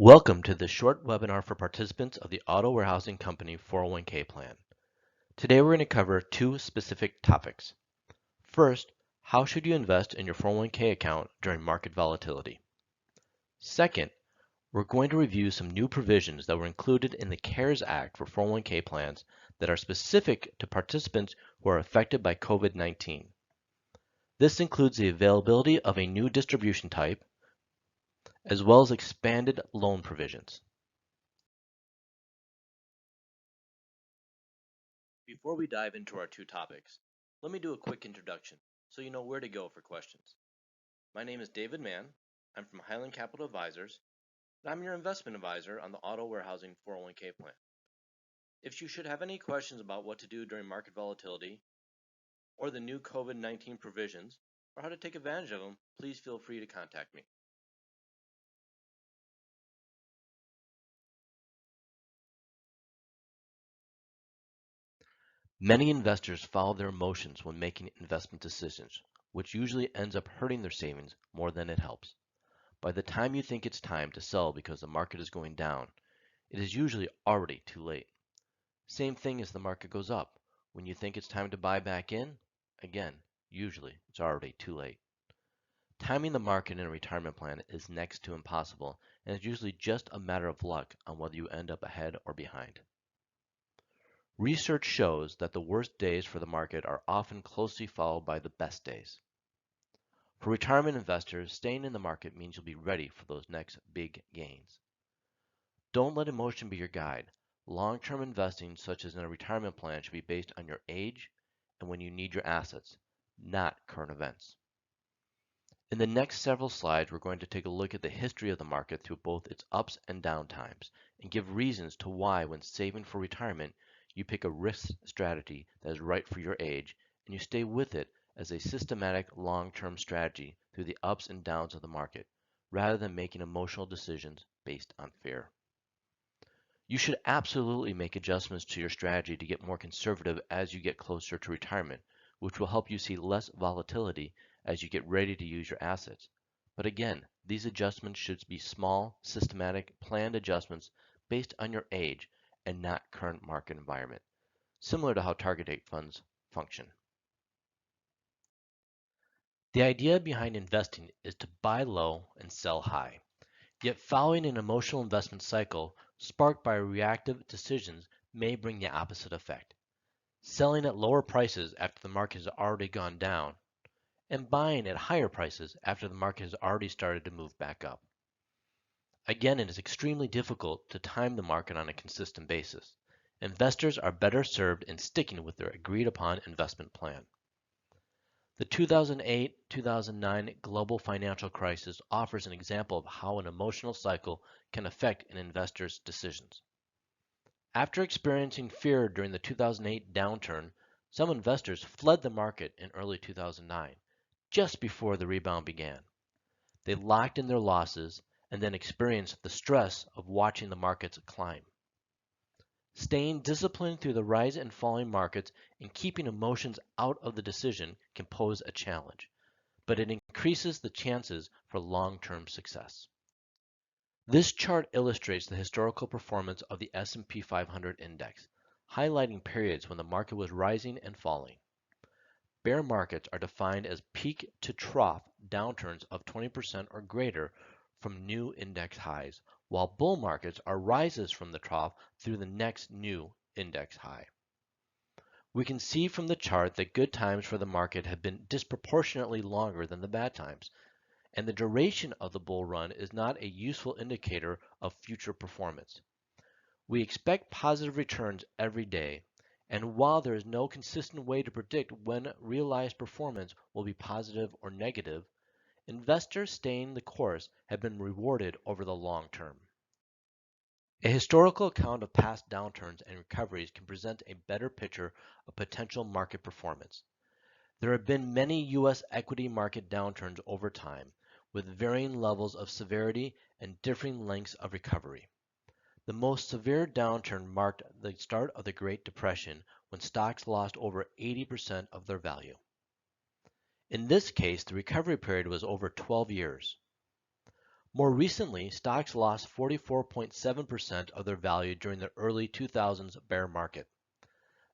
Welcome to this short webinar for participants of the Auto Warehousing Company 401k plan. Today we're going to cover two specific topics. First, how should you invest in your 401k account during market volatility? Second, we're going to review some new provisions that were included in the CARES Act for 401k plans that are specific to participants who are affected by COVID-19. This includes the availability of a new distribution type, as well as expanded loan provisions. Before we dive into our two topics, let me do a quick introduction so you know where to go for questions. My name is David Mann. I'm from Highland Capital Advisors, and I'm your investment advisor on the Auto Warehousing 401k plan. If you should have any questions about what to do during market volatility, or the new COVID-19 provisions, or how to take advantage of them, please feel free to contact me. Many investors follow their emotions when making investment decisions, which usually ends up hurting their savings more than it helps. By the time you think it's time to sell because the market is going down, it is usually already too late. Same thing as the market goes up. When you think it's time to buy back in, again, usually it's already too late. Timing the market in a retirement plan is next to impossible, and it's usually just a matter of luck on whether you end up ahead or behind. Research shows that the worst days for the market are often closely followed by the best days. For retirement investors, staying in the market means you'll be ready for those next big gains. Don't let emotion be your guide. Long-term investing, such as in a retirement plan, should be based on your age and when you need your assets, not current events. In the next several slides, we're going to take a look at the history of the market through both its ups and down times, and give reasons to why, when saving for retirement, you pick a risk strategy that is right for your age, and you stay with it as a systematic long-term strategy through the ups and downs of the market, rather than making emotional decisions based on fear. You should absolutely make adjustments to your strategy to get more conservative as you get closer to retirement, which will help you see less volatility as you get ready to use your assets. But again, these adjustments should be small, systematic, planned adjustments based on your age and not current market environment, similar to how target date funds function. The idea behind investing is to buy low and sell high. Yet following an emotional investment cycle sparked by reactive decisions may bring the opposite effect. Selling at lower prices after the market has already gone down, and buying at higher prices after the market has already started to move back up. Again, it is extremely difficult to time the market on a consistent basis. Investors are better served in sticking with their agreed upon investment plan. The 2008-2009 global financial crisis offers an example of how an emotional cycle can affect an investor's decisions. After experiencing fear during the 2008 downturn, some investors fled the market in early 2009, just before the rebound began. They locked in their losses and then experienced the stress of watching the markets climb. Staying disciplined through the rise and falling markets and keeping emotions out of the decision can pose a challenge, but it increases the chances for long-term success. This chart illustrates the historical performance of the S&P 500 index, highlighting periods when the market was rising and falling. Bear markets are defined as peak to trough downturns of 20% or greater from new index highs, while bull markets are rises from the trough through the next new index high. We can see from the chart that good times for the market have been disproportionately longer than the bad times, and the duration of the bull run is not a useful indicator of future performance. We expect positive returns every day, and while there is no consistent way to predict when realized performance will be positive or negative, investors staying the course have been rewarded over the long term. A historical account of past downturns and recoveries can present a better picture of potential market performance. There have been many U.S. equity market downturns over time, with varying levels of severity and differing lengths of recovery. The most severe downturn marked the start of the Great Depression, when stocks lost over 80% of their value. In this case, the recovery period was over 12 years. More recently, stocks lost 44.7% of their value during the early 2000s bear market.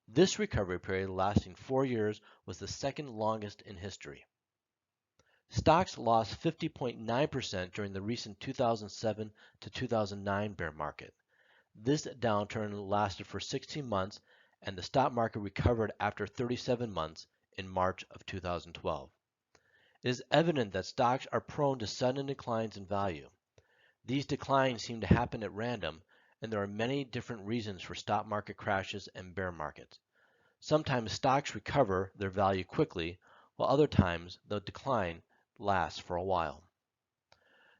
This recovery period, lasting 4 years, was the second longest in history. Stocks lost 50.9% during the recent 2007 to 2009 bear market. This downturn lasted for 16 months, and the stock market recovered after 37 months in March of 2012. It is evident that stocks are prone to sudden declines in value. These declines seem to happen at random, and there are many different reasons for stock market crashes and bear markets. Sometimes stocks recover their value quickly, while other times the decline lasts for a while.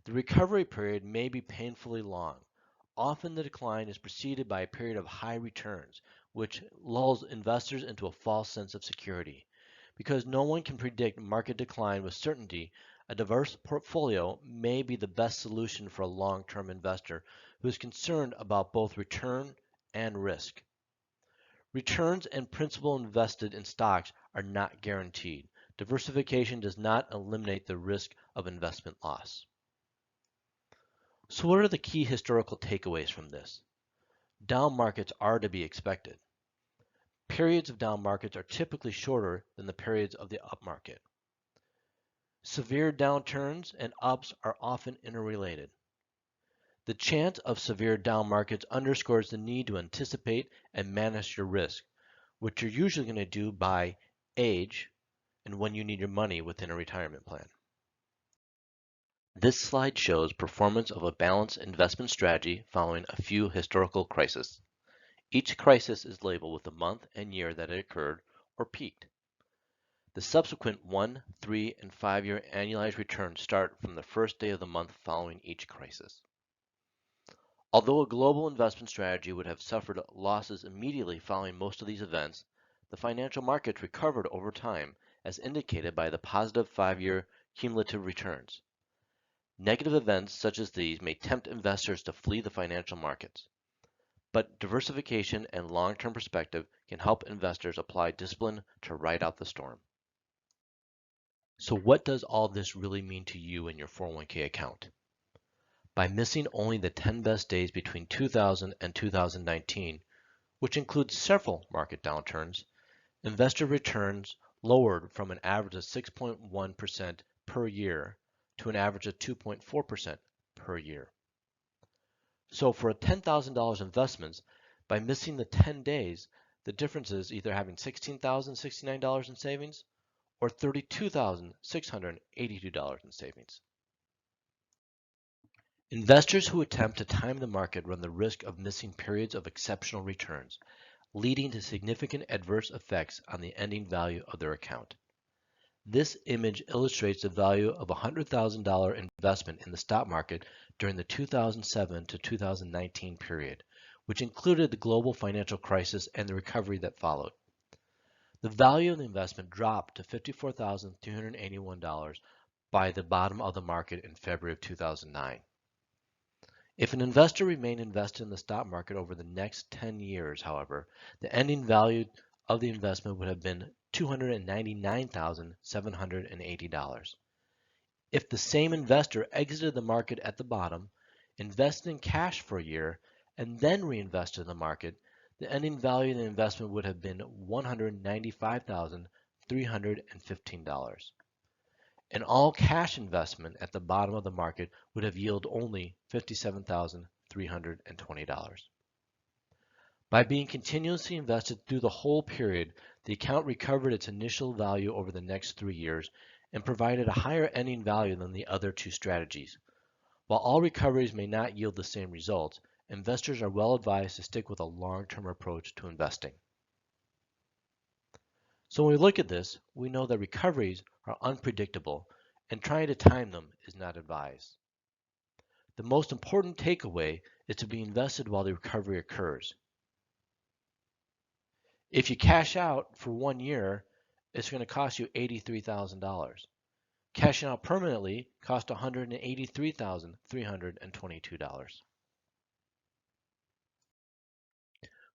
The recovery period may be painfully long. Often the decline is preceded by a period of high returns, which lulls investors into a false sense of security. Because no one can predict market decline with certainty, a diverse portfolio may be the best solution for a long-term investor who is concerned about both return and risk. Returns and principal invested in stocks are not guaranteed. Diversification does not eliminate the risk of investment loss. So what are the key historical takeaways from this? Down markets are to be expected. Periods of down markets are typically shorter than the periods of the up market. Severe downturns and ups are often interrelated. The chance of severe down markets underscores the need to anticipate and manage your risk, which you're usually going to do by age and when you need your money within a retirement plan. This slide shows performance of a balanced investment strategy following a few historical crises. Each crisis is labeled with the month and year that it occurred or peaked. The subsequent 1, 3, and 5-year annualized returns start from the first day of the month following each crisis. Although a global investment strategy would have suffered losses immediately following most of these events, the financial markets recovered over time, as indicated by the positive 5-year cumulative returns. Negative events such as these may tempt investors to flee the financial markets. But diversification and long-term perspective can help investors apply discipline to ride out the storm. So what does all this really mean to you and your 401k account? By missing only the 10 best days between 2000 and 2019, which includes several market downturns, investor returns lowered from an average of 6.1% per year to an average of 2.4% per year. So for a $10,000 investments, by missing the 10 days, the difference is either having $16,069 in savings or $32,682 in savings. Investors who attempt to time the market run the risk of missing periods of exceptional returns, leading to significant adverse effects on the ending value of their account. This image illustrates the value of a $100,000 investment in the stock market during the 2007 to 2019 period, which included the global financial crisis and the recovery that followed. The value of the investment dropped to $54,381 by the bottom of the market in February of 2009. If an investor remained invested in the stock market over the next 10 years, however, the ending value of the investment would have been $299,780. If the same investor exited the market at the bottom, invested in cash for a year, and then reinvested in the market, the ending value of the investment would have been $195,315. An all-cash investment at the bottom of the market would have yielded only $57,320. By being continuously invested through the whole period, the account recovered its initial value over the next 3 years and provided a higher ending value than the other two strategies. While all recoveries may not yield the same results, investors are well advised to stick with a long-term approach to investing. So when we look at this, we know that recoveries are unpredictable and trying to time them is not advised. The most important takeaway is to be invested while the recovery occurs. If you cash out for 1 year, it's going to cost you $83,000. Cashing out permanently costs $183,322.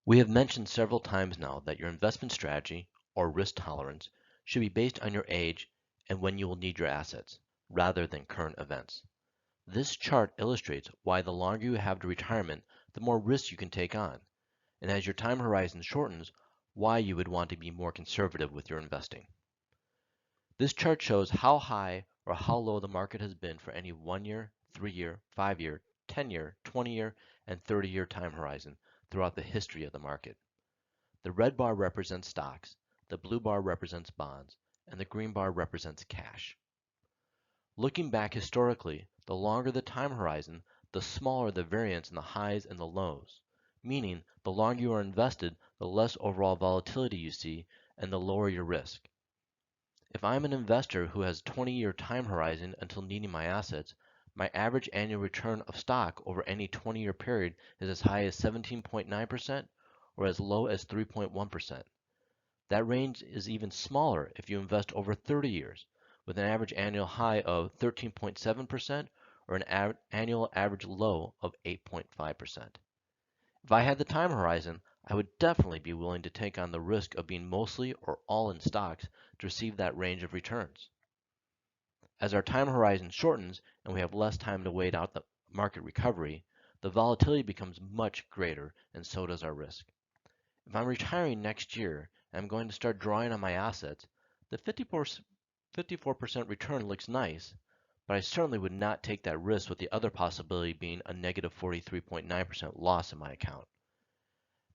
We have mentioned several times now that your investment strategy or risk tolerance should be based on your age and when you will need your assets, rather than current events. This chart illustrates why the longer you have to retirement, the more risks you can take on, and as your time horizon shortens, why you would want to be more conservative with your investing. This chart shows how high or how low the market has been for any 1 year, 3 year, 5 year, 10 year, 20 year, and 30-year time horizon throughout the history of the market. The red bar represents stocks, the blue bar represents bonds, and the green bar represents cash. Looking back historically, the longer the time horizon, the smaller the variance in the highs and the lows, meaning the longer you are invested, the less overall volatility you see and the lower your risk. If I'm an investor who has a 20-year time horizon until needing my assets, my average annual return of stock over any 20-year period is as high as 17.9% or as low as 3.1%. That range is even smaller if you invest over 30 years, with an average annual high of 13.7% or an annual average low of 8.5%. If I had the time horizon, I would definitely be willing to take on the risk of being mostly or all in stocks to receive that range of returns. As our time horizon shortens and we have less time to wait out the market recovery, the volatility becomes much greater and so does our risk. If I'm retiring next year and I'm going to start drawing on my assets, the 54% return looks nice, but I certainly would not take that risk with the other possibility being a negative 43.9% loss in my account.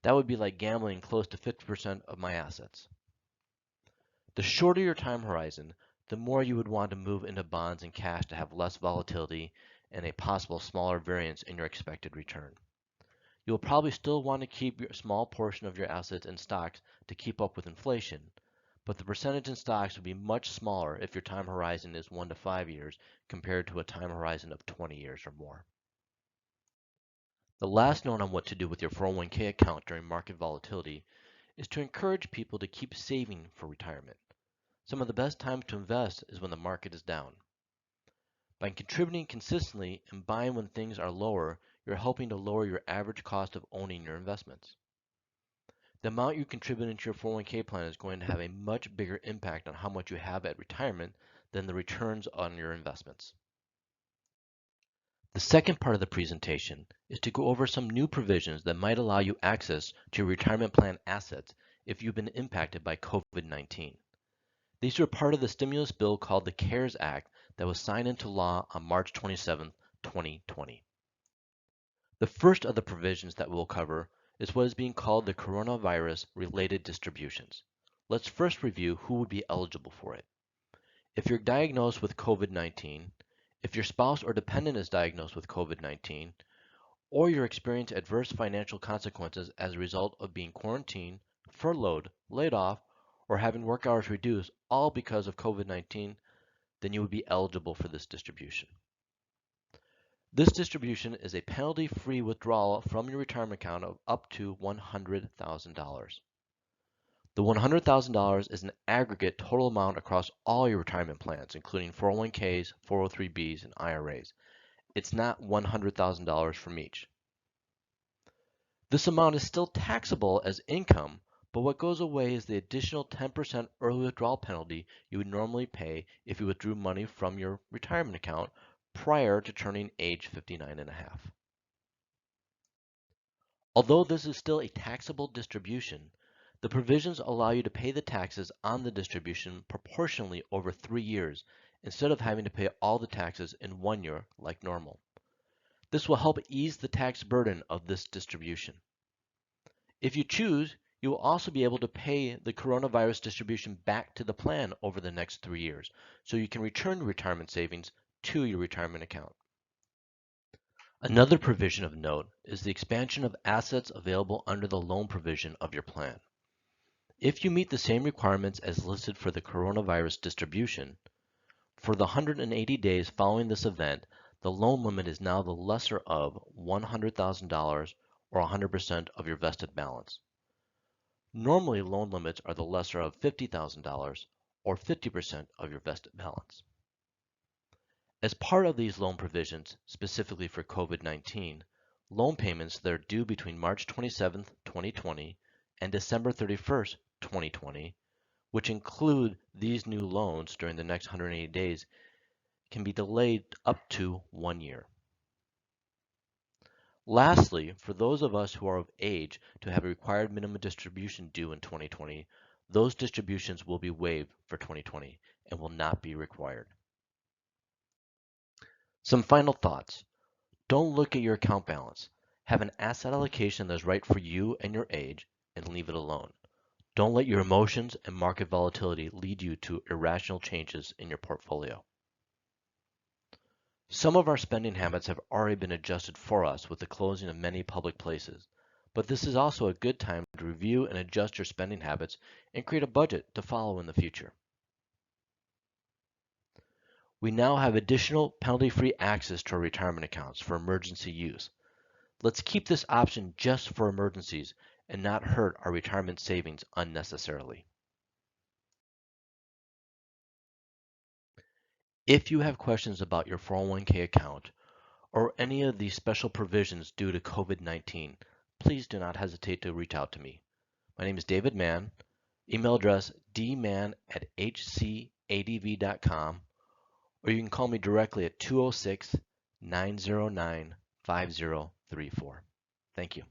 That would be like gambling close to 50% of my assets. The shorter your time horizon, the more you would want to move into bonds and cash to have less volatility and a possible smaller variance in your expected return. You'll probably still want to keep a small portion of your assets in stocks to keep up with inflation, but the percentage in stocks would be much smaller if your time horizon is 1 to 5 years compared to a time horizon of 20 years or more. The last note on what to do with your 401k account during market volatility is to encourage people to keep saving for retirement. Some of the best times to invest is when the market is down. By contributing consistently and buying when things are lower, you're helping to lower your average cost of owning your investments. The amount you contribute into your 401k plan is going to have a much bigger impact on how much you have at retirement than the returns on your investments. The second part of the presentation is to go over some new provisions that might allow you access to your retirement plan assets if you've been impacted by COVID-19. These are part of the stimulus bill called the CARES Act that was signed into law on March 27, 2020. The first of the provisions that we'll cover is what is being called the coronavirus-related distributions. Let's first review who would be eligible for it. If you're diagnosed with COVID-19, if your spouse or dependent is diagnosed with COVID-19, or you experience adverse financial consequences as a result of being quarantined, furloughed, laid off, or having work hours reduced, all because of COVID-19, then you would be eligible for this distribution. This distribution is a penalty-free withdrawal from your retirement account of up to $100,000. The $100,000 is an aggregate total amount across all your retirement plans, including 401ks, 403bs, and IRAs. It's not $100,000 from each. This amount is still taxable as income, but what goes away is the additional 10% early withdrawal penalty you would normally pay if you withdrew money from your retirement account prior to turning age 59 and a half. Although this is still a taxable distribution, the provisions allow you to pay the taxes on the distribution proportionally over 3 years instead of having to pay all the taxes in 1 year like normal. This will help ease the tax burden of this distribution. If you choose, you will also be able to pay the coronavirus distribution back to the plan over the next 3 years, so you can return your retirement savings to your retirement account. Another provision of note is the expansion of assets available under the loan provision of your plan. If you meet the same requirements as listed for the coronavirus distribution, for the 180 days following this event, the loan limit is now the lesser of $100,000 or 100% of your vested balance. Normally, loan limits are the lesser of $50,000 or 50% of your vested balance. As part of these loan provisions, specifically for COVID-19, loan payments that are due between March 27, 2020 and December 31, 2020, which include these new loans during the next 180 days, can be delayed up to 1 year. Lastly, for those of us who are of age to have a required minimum distribution due in 2020, those distributions will be waived for 2020 and will not be required. Some final thoughts. Don't look at your account balance. Have an asset allocation that's right for you and your age and leave it alone. Don't let your emotions and market volatility lead you to irrational changes in your portfolio. Some of our spending habits have already been adjusted for us with the closing of many public places, but this is also a good time to review and adjust your spending habits and create a budget to follow in the future. We now have additional penalty-free access to our retirement accounts for emergency use. Let's keep this option just for emergencies and not hurt our retirement savings unnecessarily. If you have questions about your 401k account or any of these special provisions due to COVID-19, please do not hesitate to reach out to me. My name is David Mann, email address dman@hcadv.com, or you can call me directly at 206-909-5034. Thank you.